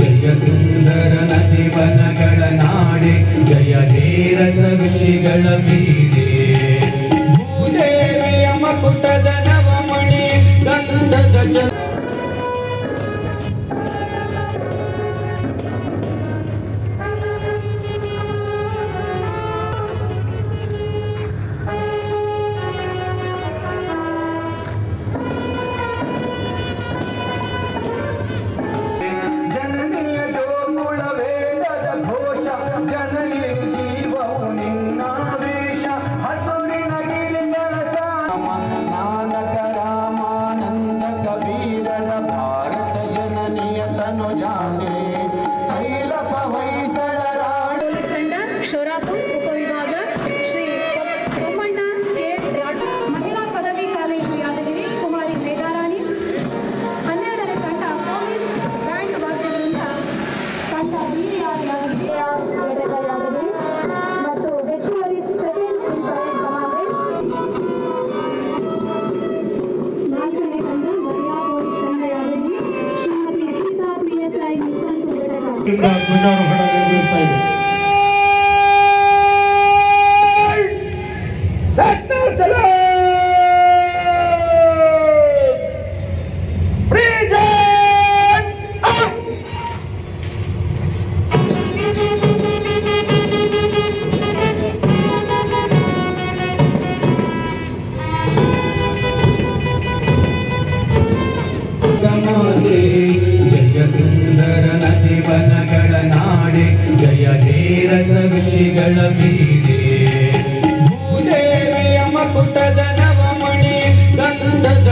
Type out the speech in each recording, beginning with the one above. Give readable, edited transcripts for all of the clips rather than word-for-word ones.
जय सुंदर नदी वनಗಳ ನಾಡೆ जय ಧೀರ ಋಷಿಗಳ ಬೀಡೆ ಭೂದೇವಿಯ ಮಕುಟದ ನವಮಣಿ ಗಂಧದ ಶೋರಾಪುರ ಉಪವಿಭಾಗ ಶ್ರೀ ತೋಮಣ್ಣ ಕೆ ಮಹಿಳಾ ಪದವಿ ಕಾಲೇಜು ಯಾದಗಿರಿ ಕುಮಾರಿ ಮೇಘಾರಾಣಿ 12ನೇ ತಂಡ ಪೊಲೀಸ್ ಬ್ಯಾಂಡ್ ವಾದ್ಯಗಳಿಂದ ತಂಡ ಧೀರಿಯಾದ ಯಾದಗಿರಿ ಮತ್ತು ಹೆಚ್ಚುವರಿ ಸೆಕೆಂಡ್ ಇನ್ ಪರೇಡ್ ಕಮಾಂಡೆಂಟ್ 4ನೇ ತಂಡ ಮಹಿಳಾ ಪೊಲೀಸ್ ತಂಡ ಯಾದಗಿರಿ ಶ್ರೀಮತಿ ಸೀತಾ PSI ಮಿಸ್ಕಂತು जय सुंदर नदी वनಗಳ ನಾಡೆ जय ಧೀರ ಋಷಿಗಳ ಬೀಡೆ ಭೂದೇವಿಯ ಮಕುಟದ ನವಮಣಿ ಗಂಧದ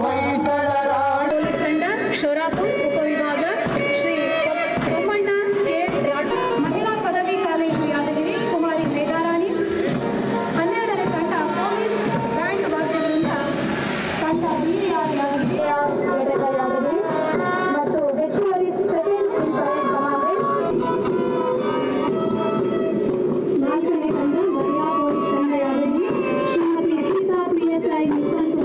ಪೊಲೀಸ್ ತಂಡ ಶೋರಾಪುರ ಉಪವಿಭಾಗ ಶ್ರೀ ತೋಮಣ್ಣ ಕೆ ಮಹಿಳಾ ಪದವಿ ಕಾಲೇಜು ಯಾದಗಿರಿ ಕುಮಾರಿ ಮೇಘಾರಾಣಿ 12ನೇ ತಂಡ ಪೊಲೀಸ್ ಬ್ಯಾಂಡ್ ವಾದ್ಯಗಳಿಂದ ತಂಡ ಧೀರಿಯಾದ ಯಾದಗಿರಿ ಮತ್ತು ಹೆಚ್ಚುವರಿ ಸೆಕೆಂಡ್ ಇನ್ ಪರೇಡ್ ಕಮಾಂಡೆಂಟ್ 4ನೇ ತಂಡ ಮಹಿಳಾ ಪೊಲೀಸ್ ತಂಡ ಯಾದಗಿರಿ ಶ್ರೀಮತಿ ಸೀತಾ PSI ಮಿಸ್ಕಂತು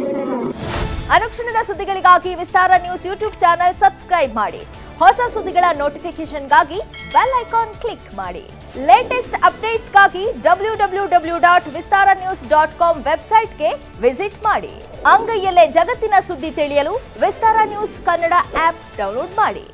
ಅನುಕ್ಷಣದ ಸುದ್ದಿಗಳಿಗಾಗಿ ವಿಸ್ತಾರ ನ್ಯೂಸ್ ಯೂಟ್ಯೂಬ್ ಚಾನೆಲ್ ಸಬ್ಸ್ಕ್ರೈಬ್ ಮಾಡಿ. ಹೊಸ ಸುದ್ದಿಗಳ ನೋಟಿಫಿಕೇಶನ್ಗಾಗಿ ಬೆಲ್ ಐಕಾನ್ ಕ್ಲಿಕ್ ಮಾಡಿ. ಲೇಟೆಸ್ಟ್ ಅಪ್ಡೇಟ್ಸ್ಗಾಗಿ www.vistaranews.com ವೆಬ್ಸೈಟ್ಗೆ ವಿಸಿಟ್ ಮಾಡಿ. ಅಂಗೈಯಲ್ಲೇ ಜಗತ್ತಿನ ಸುದ್ದಿ ತಿಳಿಯಲು ವಿಸ್ತಾರ ನ್ಯೂಸ್ ಕನ್ನಡ ಆಪ್ ಡೌನ್ಲೋಡ್ ಮಾಡಿ.